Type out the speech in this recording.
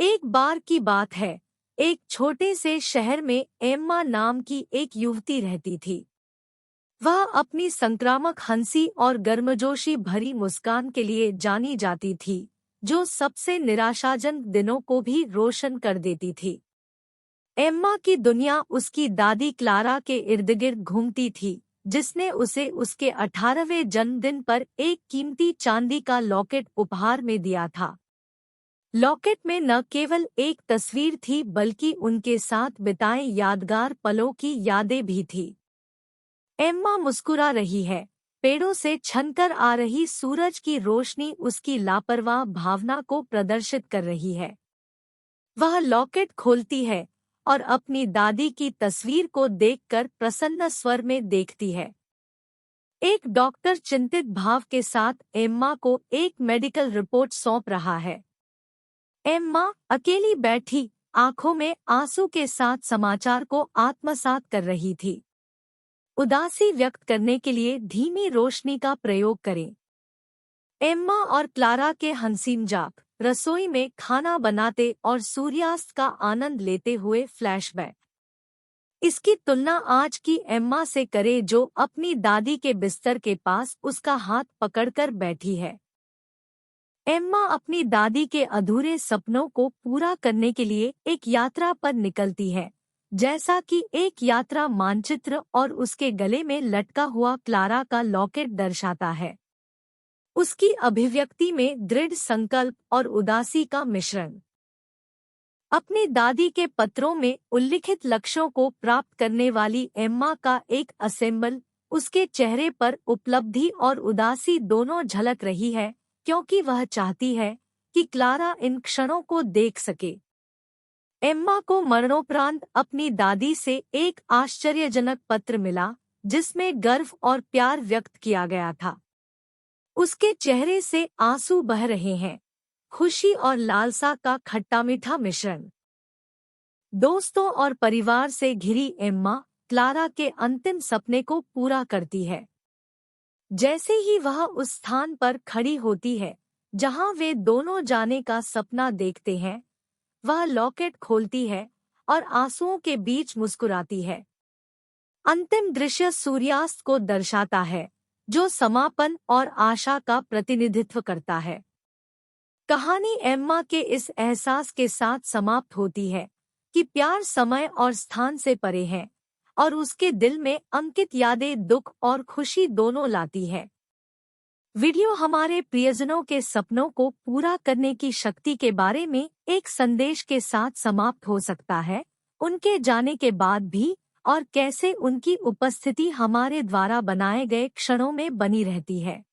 एक बार की बात है, एक छोटे से शहर में एम्मा नाम की एक युवती रहती थी। वह अपनी संक्रामक हंसी और गर्मजोशी भरी मुस्कान के लिए जानी जाती थी, जो सबसे निराशाजनक दिनों को भी रोशन कर देती थी। एम्मा की दुनिया उसकी दादी क्लारा के इर्द-गिर्द घूमती थी, जिसने उसे उसके 18वें जन्मदिन पर एक कीमती चांदी का लॉकेट उपहार में दिया था। लॉकेट में न केवल एक तस्वीर थी बल्कि उनके साथ बिताए यादगार पलों की यादें भी थी। एम्मा मुस्कुरा रही है। पेड़ों से छनकर आ रही सूरज की रोशनी उसकी लापरवाह भावना को प्रदर्शित कर रही है। वह लॉकेट खोलती है और अपनी दादी की तस्वीर को देखकर प्रसन्न स्वर में देखती है। एक डॉक्टर चिंतित भाव के साथ एम्मा को एक मेडिकल रिपोर्ट सौंप रहा है। एम्मा अकेली बैठी, आंखों में आंसू के साथ समाचार को आत्मसात कर रही थी। उदासी व्यक्त करने के लिए धीमी रोशनी का प्रयोग करें। एम्मा और क्लारा के हसीन जाप, रसोई में खाना बनाते और सूर्यास्त का आनंद लेते हुए फ्लैशबैक। इसकी तुलना आज की एम्मा से करे जो अपनी दादी के बिस्तर के पास उसका हाथ पकड़कर बैठी है। एम्मा अपनी दादी के अधूरे सपनों को पूरा करने के लिए एक यात्रा पर निकलती है, जैसा कि एक यात्रा मानचित्र और उसके गले में लटका हुआ क्लारा का लॉकेट दर्शाता है। उसकी अभिव्यक्ति में दृढ़ संकल्प और उदासी का मिश्रण। अपनी दादी के पत्रों में उल्लिखित लक्ष्यों को प्राप्त करने वाली एम्मा का एक असेंबल, उसके चेहरे पर उपलब्धि और उदासी दोनों झलक रही है, क्योंकि वह चाहती है कि क्लारा इन क्षणों को देख सके। एम्मा को मरणोपरांत अपनी दादी से एक आश्चर्यजनक पत्र मिला, जिसमें गर्व और प्यार व्यक्त किया गया था। उसके चेहरे से आंसू बह रहे हैं, खुशी और लालसा का खट्टा मीठा मिश्रण। दोस्तों और परिवार से घिरी एम्मा क्लारा के अंतिम सपने को पूरा करती है। जैसे ही वह उस स्थान पर खड़ी होती है जहां वे दोनों जाने का सपना देखते हैं, वह लॉकेट खोलती है और आंसुओं के बीच मुस्कुराती है। अंतिम दृश्य सूर्यास्त को दर्शाता है, जो समापन और आशा का प्रतिनिधित्व करता है। कहानी एम्मा के इस एहसास के साथ समाप्त होती है कि प्यार समय और स्थान से परे है और उसके दिल में अंकित यादें दुख और खुशी दोनों लाती है। वीडियो हमारे प्रियजनों के सपनों को पूरा करने की शक्ति के बारे में एक संदेश के साथ समाप्त हो सकता है, उनके जाने के बाद भी, और कैसे उनकी उपस्थिति हमारे द्वारा बनाए गए क्षणों में बनी रहती है।